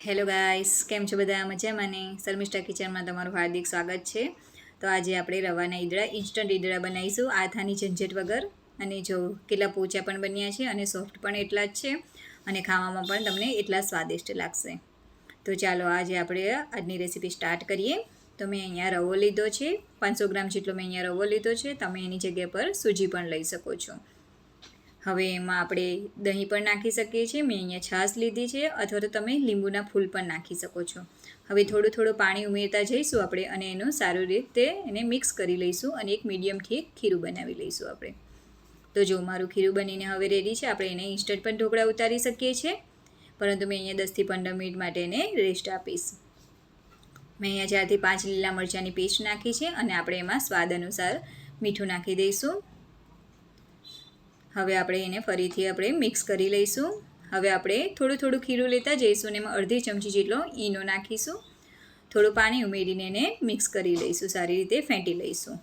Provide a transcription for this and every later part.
Hello guys, કેમ છો બધા? મજામાં ને? શર્મિષ્ઠા કિચનમાં તમારું હાર્દિક સ્વાગત છે. તો આજે આપણે રવાના ઈદડા ઇન્સ્ટન્ટ ઈદડા બનાવીશું આથાની ઝંઝટ વગર. અને જો કેટલા પોચા પણ બન્યા છે અને સોફ્ટ પણ એટલા જ છે અને ખાવામાં પણ તમને એટલા સ્વાદિષ્ટ લાગશે. તો ચાલો આજે આપણે આજની રેસીપી સ્ટાર્ટ કરીએ. તો મેં અહીંયા રવો લીધો છે, 500 ગ્રામ જેટલો મેં અહીંયા રવો લીધો છે. તમે એની જગ્યા પર સૂજી પણ લઈ શકો છો. હવે એમાં આપણે દહીં પણ નાખી શકીએ છીએ. મેં અહીંયા છાશ લીધી છે, અથવા તો તમે લીંબુના ફૂલ પણ નાખી શકો છો. હવે થોડું પાણી ઉમેરતા જઈશું આપણે અને એનું સારી રીતે એને મિક્સ કરી લઈશું અને એક મીડિયમથી ખીરું બનાવી લઈશું આપણે. તો જો મારું ખીરું બનીને હવે રેડી છે. આપણે એને ઇન્સ્ટન્ટ પણ ઢોકળા ઉતારી શકીએ છીએ, પરંતુ મેં અહીંયા 10 થી 15 મિનિટ માટે એને રેસ્ટ આપીશ. મેં અહીંયા 4 થી 5 લીલા મરચાંની પેસ્ટ નાખી છે અને આપણે એમાં સ્વાદ અનુસાર મીઠું નાખી દઈશું. હવે આપણે એને ફરીથી આપણે મિક્સ કરી લઈશું. હવે આપણે થોડું ખીરું લેતા જઈશું અને એમાં અડધી ચમચી જેટલો ઈનો નાખીશું. થોડું પાણી ઉમેરીને એને મિક્સ કરી લઈશું, સારી રીતે ફેંટી લઈશું.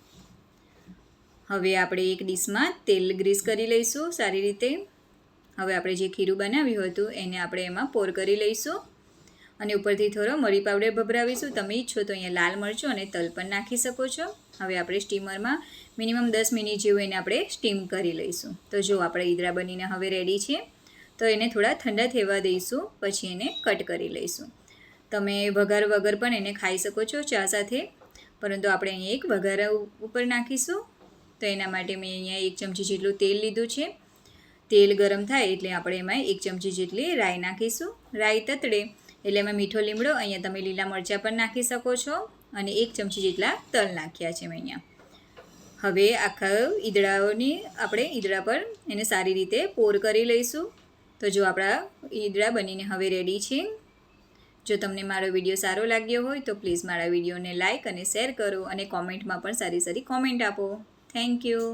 હવે આપણે એક ડીશમાં તેલ ગ્રીસ કરી લઈશું સારી રીતે. હવે આપણે જે ખીરું બનાવ્યું હતું એને આપણે એમાં પોર કરી લઈશું અને ઉપરથી થોડો મરી પાવડર ભભરાવીશું. તમે ઈચ્છો તો અહીંયા લાલ મરચું અને તલ પણ નાખી શકો છો. હવે આપણે સ્ટીમરમાં મિનિમમ 10 મિનિટ જેવું એને આપણે સ્ટીમ કરી લઈશું. તો જો આપણા ઈદડા બનીને હવે રેડી છે. તો એને થોડા ઠંડા થવા દઈશું, પછી એને કટ કરી લઈશું. તમે વઘાર વગર પણ એને ખાઈ શકો છો ચા સાથે, પરંતુ આપણે અહીંયા એક વઘાર ઉપર નાખીશું. તો એના માટે મેં અહીંયા 1 ચમચી જેટલું તેલ લીધું છે. તેલ ગરમ થાય એટલે આપણે એમાં 1 ચમચી જેટલી રાઈ નાખીશું. રાઈ તતડે એટલે એમાં મીઠો લીમડો, અહીંયા તમે લીલા મરચાં પણ નાખી શકો છો અને 1 ચમચી જેટલા તલ નાખ્યા છે મેં અહીંયા. હવે આખા ઈદડાઓની આપણે ઈદડા પર એને સારી રીતે પોર કરી લઈશું. તો જો આપણા ઈદડા બનીને હવે રેડી છે. જો તમને મારો વિડીયો સારો લાગ્યો હોય તો પ્લીઝ મારા વિડીયોને લાઇક અને શેર કરો અને કોમેન્ટમાં પણ સારી કોમેન્ટ આપો. Thank you.